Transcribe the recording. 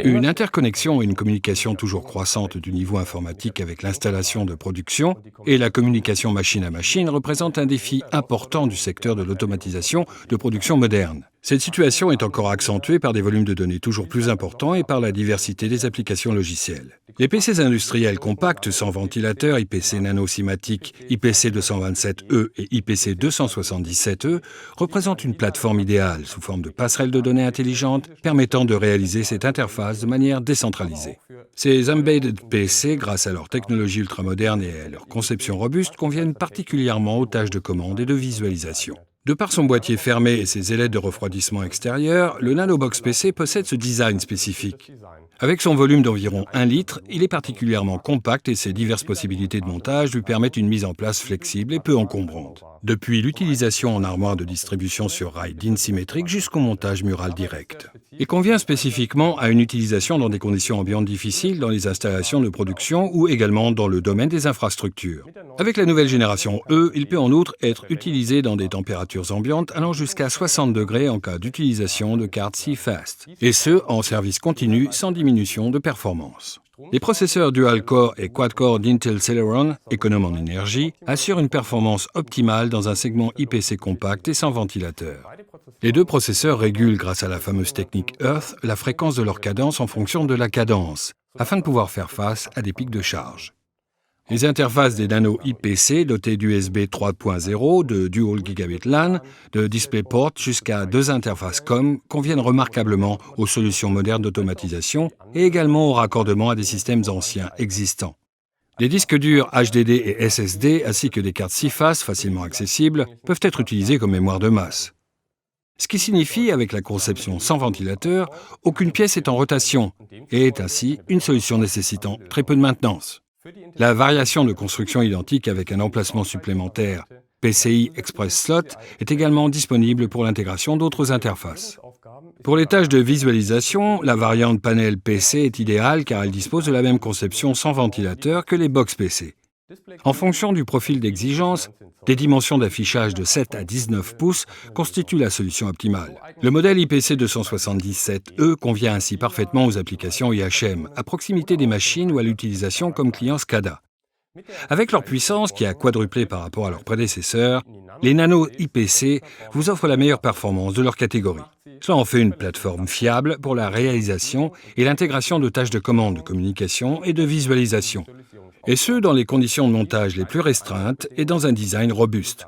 Une interconnexion et une communication toujours croissante du niveau informatique avec l'installation de production et la communication machine à machine représentent un défi important du secteur de l'automatisation de production moderne. Cette situation est encore accentuée par des volumes de données toujours plus importants et par la diversité des applications logicielles. Les PCs industriels compacts sans ventilateur, IPC nano-cymatique, IPC 227E et IPC 277E représentent une plateforme idéale sous forme de passerelle de données intelligente permettant de réaliser cette interface de manière décentralisée. Ces embedded PC, grâce à leur technologie ultramoderne et à leur conception robuste, conviennent particulièrement aux tâches de commande et de visualisation. De par son boîtier fermé et ses ailettes de refroidissement extérieur, le NanoBox PC possède ce design spécifique. Avec son volume d'environ 1 litre, il est particulièrement compact et ses diverses possibilités de montage lui permettent une mise en place flexible et peu encombrante. Depuis l'utilisation en armoire de distribution sur rail DIN symétrique jusqu'au montage mural direct. Il convient spécifiquement à une utilisation dans des conditions ambiantes difficiles, dans les installations de production ou également dans le domaine des infrastructures. Avec la nouvelle génération E, il peut en outre être utilisé dans des températures ambiantes allant jusqu'à 60 degrés en cas d'utilisation de cartes CFast, et ce, en service continu sans diminution de performance. Les processeurs dual-core et quad-core d'Intel Celeron, économes en énergie, assurent une performance optimale dans un segment IPC compact et sans ventilateur. Les deux processeurs régulent, grâce à la fameuse technique Earth, la fréquence de leur cadence en fonction de la cadence, afin de pouvoir faire face à des pics de charge. Les interfaces des Nano IPC dotées d'USB 3.0, de Dual Gigabit LAN, de DisplayPort jusqu'à 2 interfaces COM conviennent remarquablement aux solutions modernes d'automatisation et également au raccordement à des systèmes anciens existants. Des disques durs HDD et SSD ainsi que des cartes CFast facilement accessibles peuvent être utilisés comme mémoire de masse. Ce qui signifie, avec la conception sans ventilateur, aucune pièce est en rotation et est ainsi une solution nécessitant très peu de maintenance. La variation de construction identique avec un emplacement supplémentaire PCI Express Slot est également disponible pour l'intégration d'autres interfaces. Pour les tâches de visualisation, la variante panel PC est idéale car elle dispose de la même conception sans ventilateur que les box PC. En fonction du profil d'exigence, des dimensions d'affichage de 7 à 19 pouces constituent la solution optimale. Le modèle IPC 277E convient ainsi parfaitement aux applications IHM, à proximité des machines ou à l'utilisation comme client SCADA. Avec leur puissance, qui a quadruplé par rapport à leurs prédécesseurs, les Nano IPC vous offrent la meilleure performance de leur catégorie. Cela en fait une plateforme fiable pour la réalisation et l'intégration de tâches de commande, de communication et de visualisation. Et ce, dans les conditions de montage les plus restreintes et dans un design robuste.